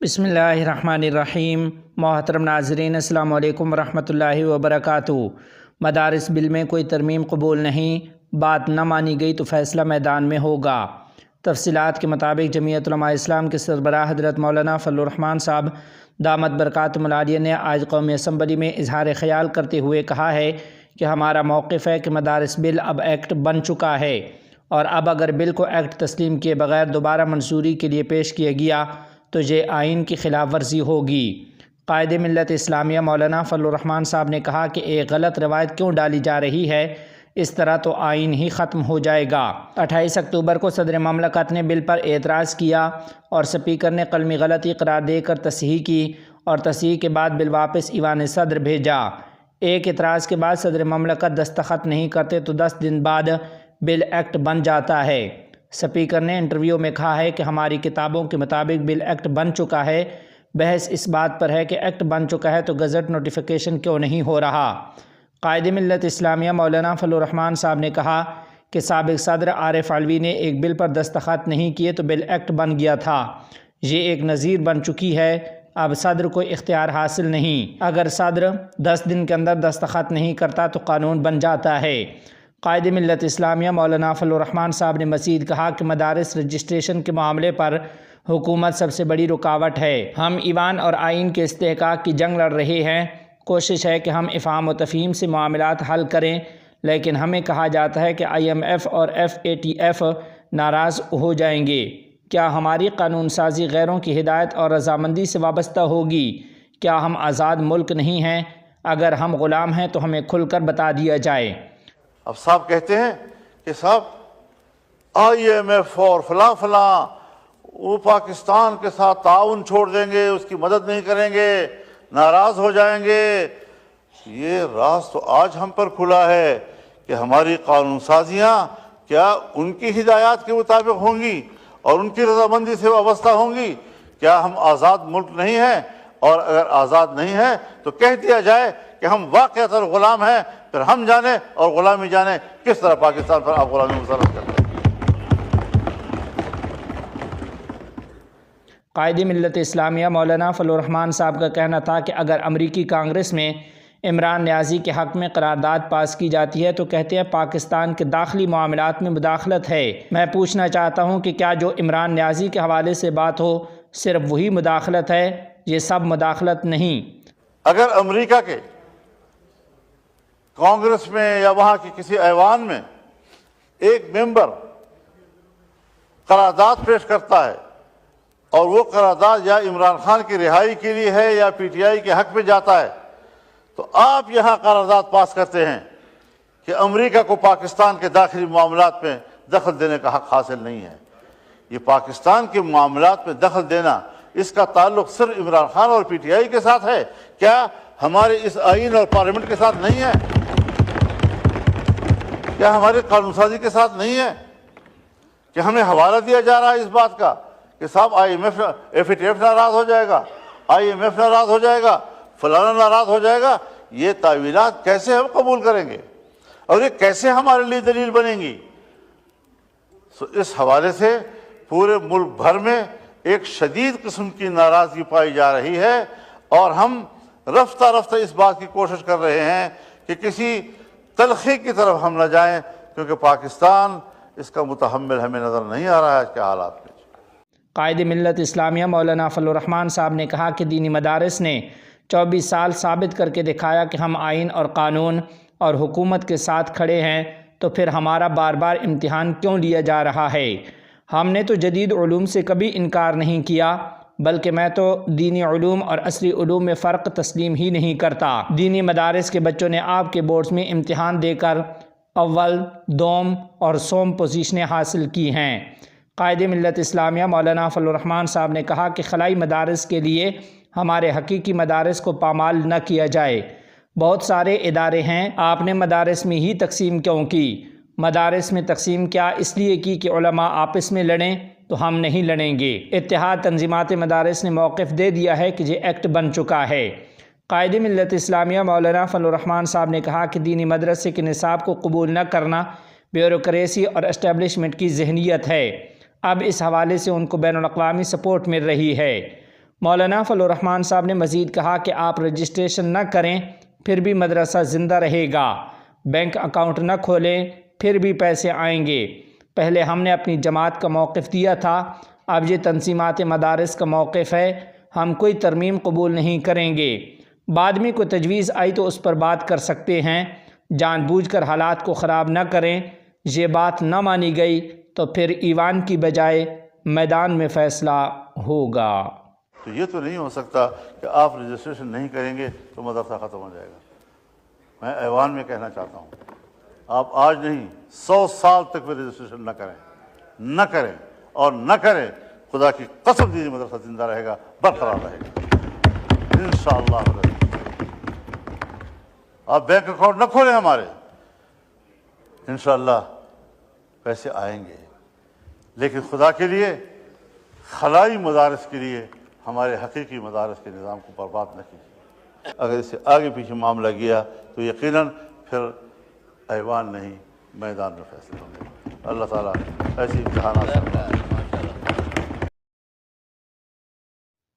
بسم اللہ الرحمن الرحیم۔ محترم ناظرین، السلام علیکم ورحمۃ اللہ وبرکاتہ۔ مدارس بل میں کوئی ترمیم قبول نہیں، بات نہ مانی گئی تو فیصلہ میدان میں ہوگا۔ تفصیلات کے مطابق جمعیت علماء اسلام کے سربراہ حضرت مولانا فضل الرحمان صاحب دامت برکاتہم العالیہ نے آج قومی اسمبلی میں اظہار خیال کرتے ہوئے کہا ہے کہ ہمارا موقف ہے کہ مدارس بل اب ایکٹ بن چکا ہے، اور اب اگر بل کو ایکٹ تسلیم کیے بغیر دوبارہ منظوری کے لیے پیش کیا گیا تو یہ آئین کی خلاف ورزی ہوگی۔ قائد ملت اسلامیہ مولانا فضل الرحمان صاحب نے کہا کہ ایک غلط روایت کیوں ڈالی جا رہی ہے، اس طرح تو آئین ہی ختم ہو جائے گا۔ 28 اکتوبر کو صدر مملکت نے بل پر اعتراض کیا اور اسپیکر نے قلمی غلطی قرار دے کر تصحیح کی، اور تصحیح کے بعد بل واپس ایوان صدر بھیجا۔ ایک اعتراض کے بعد صدر مملکت دستخط نہیں کرتے تو 10 دن بعد بل ایکٹ بن جاتا ہے۔ اسپیکر نے انٹرویو میں کہا ہے کہ ہماری کتابوں کے مطابق بل ایکٹ بن چکا ہے، بحث اس بات پر ہے کہ ایکٹ بن چکا ہے تو گزٹ نوٹیفیکیشن کیوں نہیں ہو رہا۔ قائد ملت اسلامیہ مولانا فضل الرحمان صاحب نے کہا کہ سابق صدر عارف علوی نے ایک بل پر دستخط نہیں کیے تو بل ایکٹ بن گیا تھا، یہ ایک نظیر بن چکی ہے، اب صدر کو اختیار حاصل نہیں، اگر صدر 10 دن کے اندر دستخط نہیں کرتا تو قانون بن جاتا ہے۔ قائد ملت اسلامیہ مولانا فضل الرحمان صاحب نے مزید کہا کہ مدارس رجسٹریشن کے معاملے پر حکومت سب سے بڑی رکاوٹ ہے، ہم ایوان اور آئین کے استحقاق کی جنگ لڑ رہے ہیں، کوشش ہے کہ ہم افہام و تفہیم سے معاملات حل کریں، لیکن ہمیں کہا جاتا ہے کہ IMF اور FATF ناراض ہو جائیں گے، کیا ہماری قانون سازی غیروں کی ہدایت اور رضامندی سے وابستہ ہوگی؟ کیا ہم آزاد ملک نہیں ہیں؟ اگر ہم غلام ہیں تو ہمیں کھل کر بتا دیا جائے۔ اب صاحب کہتے ہیں کہ صاحب IMF اور فلاں فلاں وہ پاکستان کے ساتھ تعاون چھوڑ دیں گے، اس کی مدد نہیں کریں گے، ناراض ہو جائیں گے۔ یہ راز تو آج ہم پر کھلا ہے کہ ہماری قانون سازیاں کیا ان کی ہدایات کے مطابق ہوں گی اور ان کی رضامندی سے وابستہ ہوں گی؟ کیا ہم آزاد ملک نہیں ہیں؟ اور اگر آزاد نہیں ہیں تو کہہ دیا جائے کہ ہم واقعتاً غلام ہیں، پھر ہم جانیں اور غلامی جانیں کس طرح پاکستان پر آپ غلامی مسلط کرتے ہیں۔ قائد ملت اسلامیہ مولانا فضل الرحمان صاحب کا کہنا تھا کہ اگر امریکی کانگریس میں عمران نیازی کے حق میں قرارداد پاس کی جاتی ہے تو کہتے ہیں پاکستان کے داخلی معاملات میں مداخلت ہے۔ میں پوچھنا چاہتا ہوں کہ کیا جو عمران نیازی کے حوالے سے بات ہو صرف وہی مداخلت ہے؟ یہ سب مداخلت نہیں۔ اگر امریکہ کے کانگریس میں یا وہاں کی کسی ایوان میں ایک ممبر قرارداد پیش کرتا ہے اور وہ قرارداد یا عمران خان کی رہائی کے لیے ہے یا PTI کے حق میں جاتا ہے، تو آپ یہاں قرارداد پاس کرتے ہیں کہ امریکہ کو پاکستان کے داخلی معاملات میں دخل دینے کا حق حاصل نہیں ہے۔ یہ پاکستان کے معاملات میں دخل دینا، اس کا تعلق صرف عمران خان اور PTI کے ساتھ ہے، کیا ہمارے اس آئین اور پارلیمنٹ کے ساتھ نہیں ہے؟ کیا ہماری قانون سازی کے ساتھ نہیں ہے؟ کہ ہمیں حوالہ دیا جا رہا ہے اس بات کا کہ صاحب FATF ناراض ہو جائے گا، IMF ناراض ہو جائے گا، فلانا ناراض ہو جائے گا؟ یہ تعویلات کیسے ہم قبول کریں گے اور یہ کیسے ہمارے لیے دلیل بنیں گی؟ اس حوالے سے پورے ملک بھر میں ایک شدید قسم کی ناراضگی پائی جا رہی ہے، اور ہم رفتہ رفتہ اس بات کی کوشش کر رہے ہیں کہ کسی تلخی کی طرف ہم نہ جائیں، کیونکہ پاکستان اس کا متحمل ہمیں نظر نہیں آ رہا ہے آج کے حالات میں۔ قائد ملت اسلامیہ مولانا فضل الرحمان صاحب نے کہا کہ دینی مدارس نے 24 سال ثابت کر کے دکھایا کہ ہم آئین اور قانون اور حکومت کے ساتھ کھڑے ہیں، تو پھر ہمارا بار بار امتحان کیوں لیا جا رہا ہے؟ ہم نے تو جدید علوم سے کبھی انکار نہیں کیا، بلکہ میں تو دینی علوم اور عصری علوم میں فرق تسلیم ہی نہیں کرتا۔ دینی مدارس کے بچوں نے آپ کے بورڈز میں امتحان دے کر اول، دوم اور سوم پوزیشنیں حاصل کی ہیں۔ قائد ملت اسلامیہ مولانا فضل الرحمان صاحب نے کہا کہ خلائی مدارس کے لیے ہمارے حقیقی مدارس کو پامال نہ کیا جائے۔ بہت سارے ادارے ہیں، آپ نے مدارس میں ہی تقسیم کیوں کی؟ مدارس میں تقسیم کیا اس لیے کی کہ علماء آپس میں لڑیں؟ تو ہم نہیں لڑیں گے۔ اتحاد تنظیمات مدارس نے موقف دے دیا ہے کہ یہ ایکٹ بن چکا ہے۔ قائد ملت اسلامیہ مولانا فضل الرحمان صاحب نے کہا کہ دینی مدرسے کے نصاب کو قبول نہ کرنا بیوروکریسی اور اسٹیبلشمنٹ کی ذہنیت ہے، اب اس حوالے سے ان کو بین الاقوامی سپورٹ مل رہی ہے۔ مولانا فضل الرحمان صاحب نے مزید کہا کہ آپ رجسٹریشن نہ کریں پھر بھی مدرسہ زندہ رہے گا، بینک اکاؤنٹ نہ کھولیں پھر بھی پیسے آئیں گے۔ پہلے ہم نے اپنی جماعت کا موقف دیا تھا، اب یہ تنظیمات مدارس کا موقف ہے، ہم کوئی ترمیم قبول نہیں کریں گے۔ بعد میں کوئی تجویز آئی تو اس پر بات کر سکتے ہیں، جان بوجھ کر حالات کو خراب نہ کریں۔ یہ بات نہ مانی گئی تو پھر ایوان کی بجائے میدان میں فیصلہ ہوگا۔ تو یہ تو نہیں ہو سکتا کہ آپ رجسٹریشن نہیں کریں گے تو مدرسہ ختم ہو جائے گا۔ میں ایوان میں کہنا چاہتا ہوں، آپ آج نہیں 100 سال تک بھی رجسٹریشن نہ کریں اور نہ کریں، خدا کی قسم دیجیے مدرسہ زندہ رہے گا، برقرار رہے گا انشاءاللہ۔ آپ بینک اکاؤنٹ نہ کھولیں ہمارے، انشاءاللہ پیسے آئیں گے، لیکن خدا کے لیے خلائی مدارس کے لیے ہمارے حقیقی مدارس کے نظام کو برباد نہ کیجیے۔ اگر اس سے آگے پیچھے معاملہ گیا تو یقیناً پھر ایوان نہیں میدان میں فیصلے ہوں گے۔ اللہ تعالیٰ ایسی امتحانات سے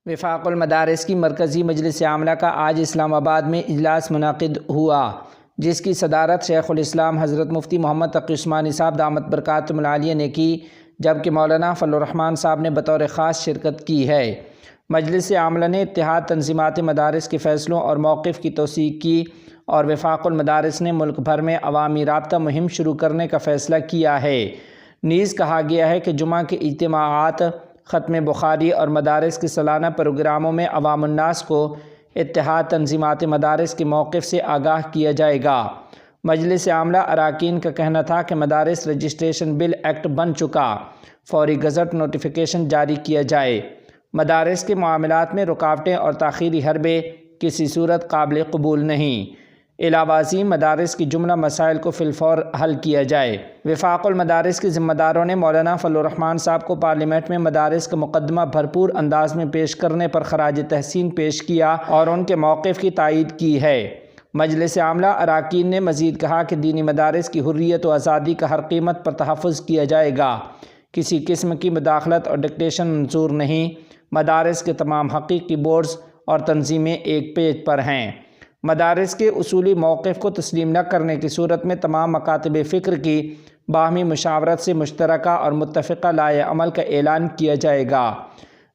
وفاق المدارس کی مرکزی مجلس عاملہ کا آج اسلام آباد میں اجلاس منعقد ہوا، جس کی صدارت شیخ الاسلام حضرت مفتی محمد تقی عثمانی صاحب دامت برکاتہم العالیہ نے کی، جبکہ مولانا فضل الرحمان صاحب نے بطور خاص شرکت کی ہے۔ مجلس عاملہ نے اتحاد تنظیمات مدارس کے فیصلوں اور موقف کی توثیق کی اور وفاق المدارس نے ملک بھر میں عوامی رابطہ مہم شروع کرنے کا فیصلہ کیا ہے۔ نیز کہا گیا ہے کہ جمعہ کے اجتماعات، ختم بخاری اور مدارس کے سالانہ پروگراموں میں عوام الناس کو اتحاد تنظیمات مدارس کے موقف سے آگاہ کیا جائے گا۔ مجلس عاملہ اراکین کا کہنا تھا کہ مدارس رجسٹریشن بل ایکٹ بن چکا، فوری گزٹ نوٹیفیکیشن جاری کیا جائے۔ مدارس کے معاملات میں رکاوٹیں اور تاخیری حربے کسی صورت قابل قبول نہیں۔ علاوہ ازیں مدارس کی جملہ مسائل کو فی الفور حل کیا جائے۔ وفاق المدارس کے ذمہ داروں نے مولانا فضل الرحمان صاحب کو پارلیمنٹ میں مدارس کا مقدمہ بھرپور انداز میں پیش کرنے پر خراج تحسین پیش کیا اور ان کے موقف کی تائید کی ہے۔ مجلس عاملہ اراکین نے مزید کہا کہ دینی مدارس کی حریت و آزادی کا ہر قیمت پر تحفظ کیا جائے گا، کسی قسم کی مداخلت اور ڈکٹیشن منظور نہیں۔ مدارس کے تمام حقیقی بورڈز اور تنظیمیں ایک پیج پر ہیں۔ مدارس کے اصولی موقف کو تسلیم نہ کرنے کی صورت میں تمام مکاتب فکر کی باہمی مشاورت سے مشترکہ اور متفقہ لائحہ عمل کا اعلان کیا جائے گا۔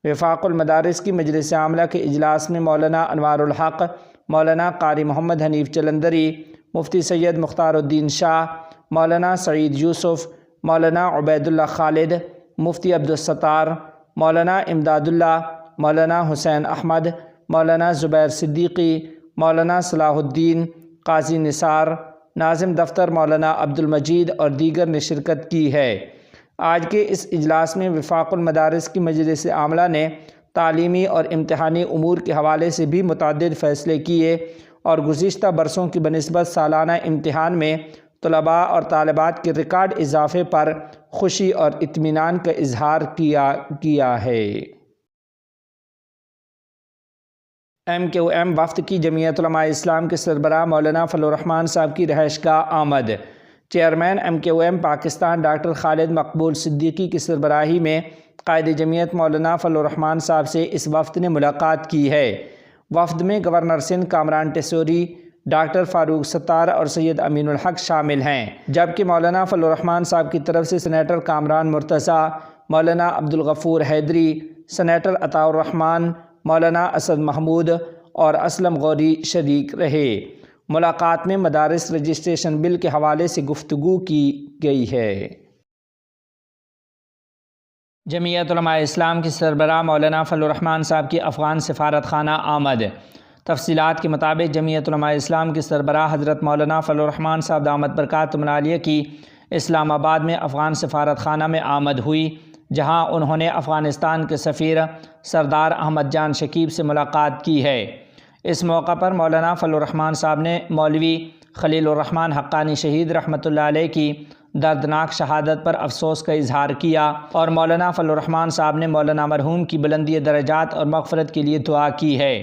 وفاق المدارس کی مجلس عاملہ کے اجلاس میں مولانا انوار الحق، مولانا قاری محمد حنیف جلندری، مفتی سید مختار الدین شاہ، مولانا سعید یوسف، مولانا عبید اللہ خالد، مفتی عبدالستار، مولانا امداد اللہ، مولانا حسین احمد، مولانا زبیر صدیقی، مولانا صلاح الدین، قاضی نثار، ناظم دفتر مولانا عبد المجید اور دیگر نے شرکت کی ہے۔ آج کے اس اجلاس میں وفاق المدارس کی مجلس عاملہ نے تعلیمی اور امتحانی امور کے حوالے سے بھی متعدد فیصلے کیے اور گزشتہ برسوں کی بنسبت سالانہ امتحان میں طلباء اور طالبات کے ریکارڈ اضافے پر خوشی اور اطمینان کا اظہار کیا ہے۔ MQM وفد کی جمعیت علماء اسلام کے سربراہ مولانا فضل الرحمان صاحب کی رہائش گاہ آمد۔ چیئرمین MQM پاکستان ڈاکٹر خالد مقبول صدیقی کی سربراہی میں قائد جمعیت مولانا فضل الرحمان صاحب سے اس وفد نے ملاقات کی ہے۔ وفد میں گورنر سندھ کامران ٹیسوری، ڈاکٹر فاروق ستار اور سید امین الحق شامل ہیں، جبکہ مولانا فضل الرحمان صاحب کی طرف سے سینیٹر کامران مرتضیٰ، مولانا عبدالغفور حیدری، سینیٹر عطاء الرحمان، مولانا اسد محمود اور اسلم غوری شریک رہے۔ ملاقات میں مدارس رجسٹریشن بل کے حوالے سے گفتگو کی گئی ہے۔ جمعیت علماء اسلام کی سربراہ مولانا فضل الرحمان صاحب کی افغان سفارت خانہ آمد۔ تفصیلات کے مطابق جمعیت علماء اسلام کی سربراہ حضرت مولانا فضل الرحمان صاحب دامت برکاتہم العالیہ کی اسلام آباد میں افغان سفارت خانہ میں آمد ہوئی، جہاں انہوں نے افغانستان کے سفیر سردار احمد جان شکیب سے ملاقات کی ہے۔ اس موقع پر مولانا فضل الرحمان صاحب نے مولوی خلیل الرحمان حقانی شہید رحمۃ اللہ علیہ کی دردناک شہادت پر افسوس کا اظہار کیا اور مولانا فضل الرحمان صاحب نے مولانا مرحوم کی بلندی درجات اور مغفرت کے لیے دعا کی ہے۔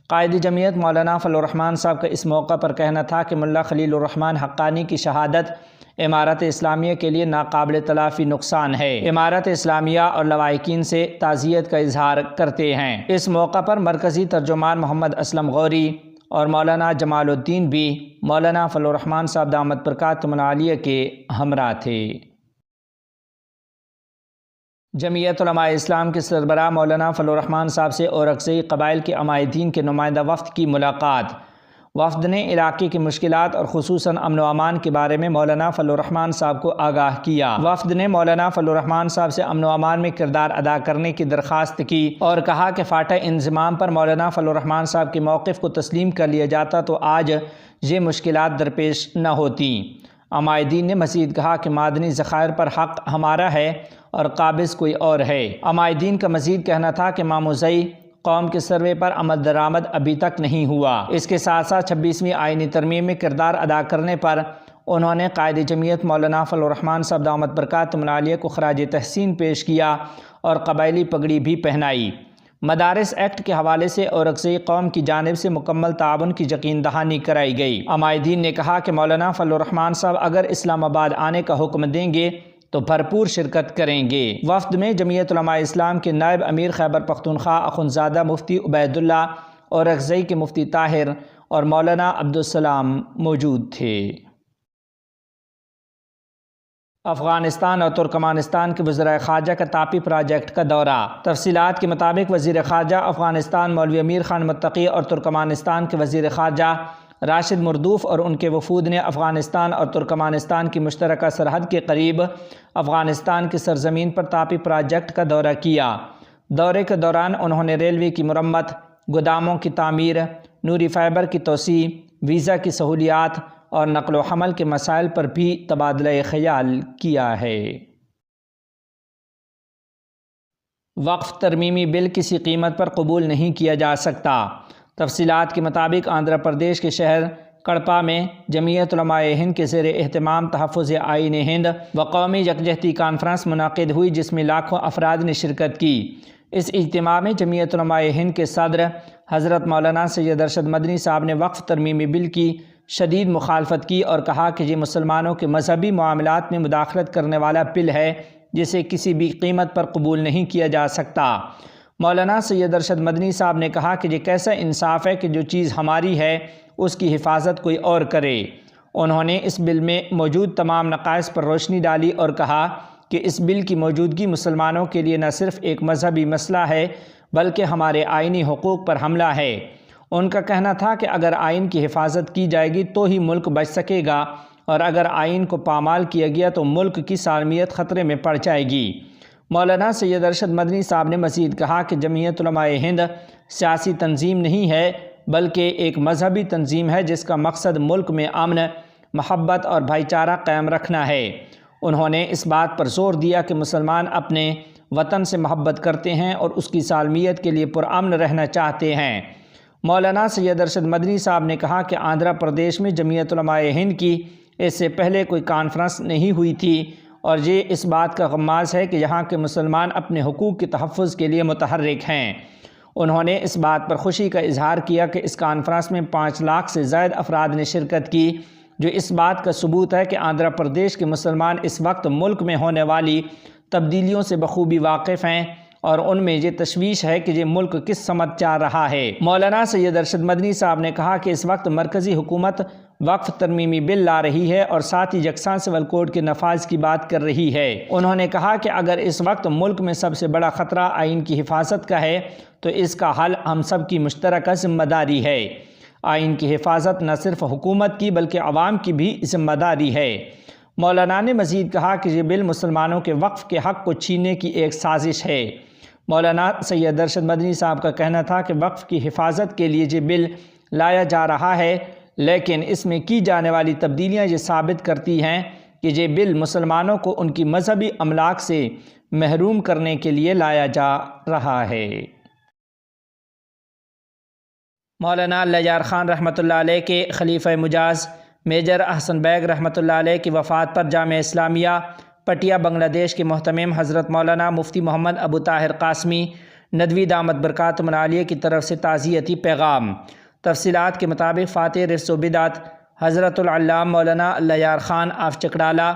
قائد جمعیت مولانا فضل الرحمان صاحب کا اس موقع پر کہنا تھا کہ ملا خلیل الرحمان حقانی کی شہادت امارت اسلامیہ کے لیے ناقابل تلافی نقصان ہے۔ امارت اسلامیہ اور لواحقین سے تعزیت کا اظہار کرتے ہیں۔ اس موقع پر مرکزی ترجمان محمد اسلم غوری اور مولانا جمال الدین بھی مولانا فضل الرحمان صاحب دامت برکاتہم العالیہ کے ہمراہ تھے۔ جمعیت علماء اسلام کے سربراہ مولانا فضل الرحمان صاحب سے اورکزئی قبائل کے عمائدین کے نمائندہ وفد کی ملاقات۔ وفد نے علاقے کی مشکلات اور خصوصاً امن و امان کے بارے میں مولانا فضل الرحمان صاحب کو آگاہ کیا۔ وفد نے مولانا فضل الرحمان صاحب سے امن و امان میں کردار ادا کرنے کی درخواست کی اور کہا کہ فاٹا انضمام پر مولانا فضل الرحمان صاحب کے موقف کو تسلیم کر لیا جاتا تو آج یہ مشکلات درپیش نہ ہوتیں۔ عمائدین نے مزید کہا کہ معدنی ذخائر پر حق ہمارا ہے اور قابض کوئی اور ہے۔ عمائدین کا مزید کہنا تھا کہ ماموزئی قوم کے سروے پر عمل درآمد ابھی تک نہیں ہوا۔ اس کے ساتھ ساتھ 26ویں آئینی ترمیم میں کردار ادا کرنے پر انہوں نے قائد جمعیت مولانا فضل الرحمان صاحب دامت برکاتہم العالیہ کو خراج تحسین پیش کیا اور قبائلی پگڑی بھی پہنائی۔ مدارس ایکٹ کے حوالے سے اورکزئی قوم کی جانب سے مکمل تعاون کی یقین دہانی کرائی گئی۔ عمائدین نے کہا کہ مولانا فضل الرحمان صاحب اگر اسلام آباد آنے کا حکم دیں گے تو بھرپور شرکت کریں گے۔ وفد میں جمعیت علماء اسلام کے نائب امیر خیبر پختونخوا اخندزادہ مفتی عبید اللہ، اورکزئی کے مفتی طاہر اور مولانا عبدالسلام موجود تھے۔ افغانستان اور ترکمانستان کے وزرائے خارجہ کا تاپی پروجیکٹ کا دورہ۔ تفصیلات کے مطابق وزیر خارجہ افغانستان مولوی امیر خان متقی اور ترکمانستان کے وزیر خارجہ راشد مردوف اور ان کے وفود نے افغانستان اور ترکمانستان کی مشترکہ سرحد کے قریب افغانستان کی سرزمین پر تاپی پروجیکٹ کا دورہ کیا۔ دورے کے دوران انہوں نے ریلوے کی مرمت، گوداموں کی تعمیر، نوری فائبر کی توسیع، ویزا کی سہولیات اور نقل و حمل کے مسائل پر بھی تبادلہ خیال کیا ہے۔ وقف ترمیمی بل کسی قیمت پر قبول نہیں کیا جا سکتا۔ تفصیلات کے مطابق آندھرا پردیش کے شہر کڑپا میں جمعیت علماء ہند کے زیر اہتمام تحفظ آئین ہند و قومی یکجہتی کانفرنس منعقد ہوئی، جس میں لاکھوں افراد نے شرکت کی۔ اس اجتماع میں جمعیت علماء ہند کے صدر حضرت مولانا سید ارشد مدنی صاحب نے وقف ترمیمی بل کی شدید مخالفت کی اور کہا کہ یہ مسلمانوں کے مذہبی معاملات میں مداخلت کرنے والا بل ہے جسے کسی بھی قیمت پر قبول نہیں کیا جا سکتا۔ مولانا سید ارشد مدنی صاحب نے کہا کہ یہ کیسا انصاف ہے کہ جو چیز ہماری ہے اس کی حفاظت کوئی اور کرے۔ انہوں نے اس بل میں موجود تمام نقائص پر روشنی ڈالی اور کہا کہ اس بل کی موجودگی مسلمانوں کے لیے نہ صرف ایک مذہبی مسئلہ ہے بلکہ ہمارے آئینی حقوق پر حملہ ہے۔ ان کا کہنا تھا کہ اگر آئین کی حفاظت کی جائے گی تو ہی ملک بچ سکے گا اور اگر آئین کو پامال کیا گیا تو ملک کی سالمیت خطرے میں پڑ جائے گی۔ مولانا سید ارشد مدنی صاحب نے مزید کہا کہ جمعیت علماء ہند سیاسی تنظیم نہیں ہے بلکہ ایک مذہبی تنظیم ہے جس کا مقصد ملک میں امن، محبت اور بھائی چارہ قائم رکھنا ہے۔ انہوں نے اس بات پر زور دیا کہ مسلمان اپنے وطن سے محبت کرتے ہیں اور اس کی سالمیت کے لیے پرامن رہنا چاہتے ہیں۔ مولانا سید ارشد مدنی صاحب نے کہا کہ آندھرا پردیش میں جمعیت علماء ہند کی اس سے پہلے کوئی کانفرنس نہیں ہوئی تھی اور یہ اس بات کا غماز ہے کہ یہاں کے مسلمان اپنے حقوق کے تحفظ کے لیے متحرک ہیں۔ انہوں نے اس بات پر خوشی کا اظہار کیا کہ اس کانفرنس میں 5 لاکھ سے زائد افراد نے شرکت کی، جو اس بات کا ثبوت ہے کہ آندھرا پردیش کے مسلمان اس وقت ملک میں ہونے والی تبدیلیوں سے بخوبی واقف ہیں اور ان میں یہ تشویش ہے کہ یہ ملک کس سمت جا رہا ہے۔ مولانا سید ارشد مدنی صاحب نے کہا کہ اس وقت مرکزی حکومت وقف ترمیمی بل لا رہی ہے اور ساتھ ہی یکساں سول کوڈ کے نفاذ کی بات کر رہی ہے۔ انہوں نے کہا کہ اگر اس وقت ملک میں سب سے بڑا خطرہ آئین کی حفاظت کا ہے تو اس کا حل ہم سب کی مشترکہ ذمہ داری ہے۔ آئین کی حفاظت نہ صرف حکومت کی بلکہ عوام کی بھی ذمہ داری ہے۔ مولانا نے مزید کہا کہ یہ بل مسلمانوں کے وقف کے حق کو چھیننے کی ایک سازش ہے۔ مولانا سید ارشد مدنی صاحب کا کہنا تھا کہ وقف کی حفاظت کے لیے یہ بل لایا جا رہا ہے، لیکن اس میں کی جانے والی تبدیلیاں یہ ثابت کرتی ہیں کہ یہ بل مسلمانوں کو ان کی مذہبی املاک سے محروم کرنے کے لیے لایا جا رہا ہے۔ مولانا اللہ یار خان رحمۃ اللہ علیہ کے خلیفہ مجاز میجر احسن بیگ رحمۃ اللہ علیہ کی وفات پر جامعہ اسلامیہ پٹیا بنگلہ دیش کے محتمم حضرت مولانا مفتی محمد ابو طاہر قاسمی ندوی دامت برکاتہم العالیہ کی طرف سے تعزیتی پیغام۔ تفصیلات کے مطابق فاتح رفس و بدعت حضرت العلامہ مولانا اللہ یار خان آف چکڑالہ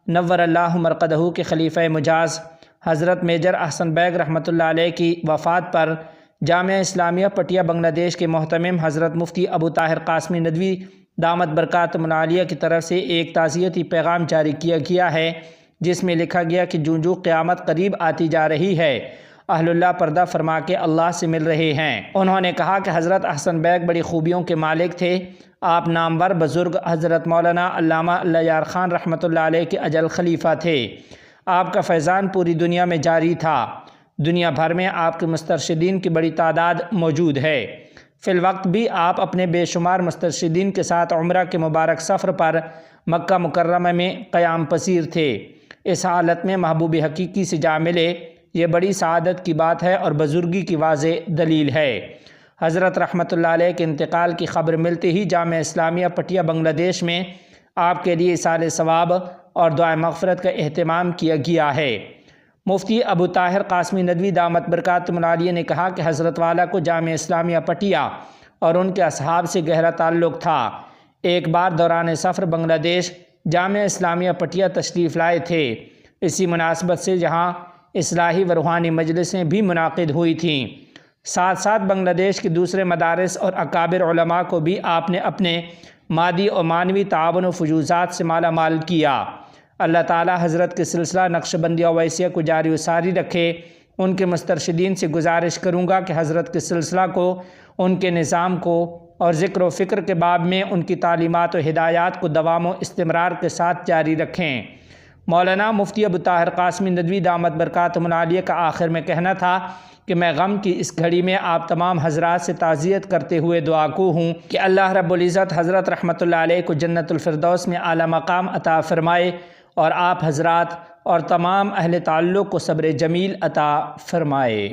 نور اللہ مرقدہ کے خلیفہ مجاز حضرت میجر احسن بیگ رحمۃ اللہ علیہ کی وفات پر جامعہ اسلامیہ پٹیا بنگلہ دیش کے محتمم حضرت مفتی ابو طاہر قاسمی ندوی دامت برکاتہم العالیہ کی طرف سے ایک تعزیتی پیغام جاری کیا گیا ہے، جس میں لکھا گیا کہ جوں قیامت قریب آتی جا رہی ہے، اہل اللہ پردہ فرما کے اللہ سے مل رہے ہیں۔ انہوں نے کہا کہ حضرت احسن بیگ بڑی خوبیوں کے مالک تھے۔ آپ نامور بزرگ حضرت مولانا علامہ اللہ یار خان رحمۃ اللہ علیہ کے اجل خلیفہ تھے۔ آپ کا فیضان پوری دنیا میں جاری تھا۔ دنیا بھر میں آپ کے مسترشدین کی بڑی تعداد موجود ہے۔ فی الوقت بھی آپ اپنے بے شمار مسترشدین کے ساتھ عمرہ کے مبارک سفر پر مکہ مکرمہ میں قیام پذیر تھے۔ اس حالت میں محبوب حقیقی سے جا ملے، یہ بڑی سعادت کی بات ہے اور بزرگی کی واضح دلیل ہے۔ حضرت رحمۃ اللہ علیہ کے انتقال کی خبر ملتے ہی جامعہ اسلامیہ پٹیا بنگلہ دیش میں آپ کے لیے ایصال ثواب اور دعائے مغفرت کا اہتمام کیا گیا ہے۔ مفتی ابو طاہر قاسمی ندوی دامت برکاتہم العالیہ نے کہا کہ حضرت والا کو جامعہ اسلامیہ پٹیا اور ان کے اصحاب سے گہرا تعلق تھا۔ ایک بار دوران سفر بنگلہ دیش جامعہ اسلامیہ پٹیا تشریف لائے تھے۔ اسی مناسبت سے جہاں اصلاحی و روحانی مجلسیں بھی منعقد ہوئی تھیں، ساتھ ساتھ بنگلہ دیش کے دوسرے مدارس اور اکابر علماء کو بھی آپ نے اپنے مادی و معنوی تعاون و فیوضات سے مالا مال کیا۔ اللہ تعالی حضرت کے سلسلہ نقش بندی اویسیہ کو جاری و ساری رکھے۔ ان کے مسترشدین سے گزارش کروں گا کہ حضرت کے سلسلہ کو، ان کے نظام کو اور ذکر و فکر کے باب میں ان کی تعلیمات و ہدایات کو دوام و استمرار کے ساتھ جاری رکھیں۔ مولانا مفتی ابو طاہر قاسمی ندوی دامت برکاتہم العالیہ کا آخر میں کہنا تھا کہ میں غم کی اس گھڑی میں آپ تمام حضرات سے تعزیت کرتے ہوئے دعا گو ہوں کہ اللہ رب العزت حضرت رحمۃ اللہ علیہ کو جنت الفردوس میں اعلیٰ مقام عطا فرمائے اور آپ حضرات اور تمام اہل تعلق کو صبر جمیل عطا فرمائے۔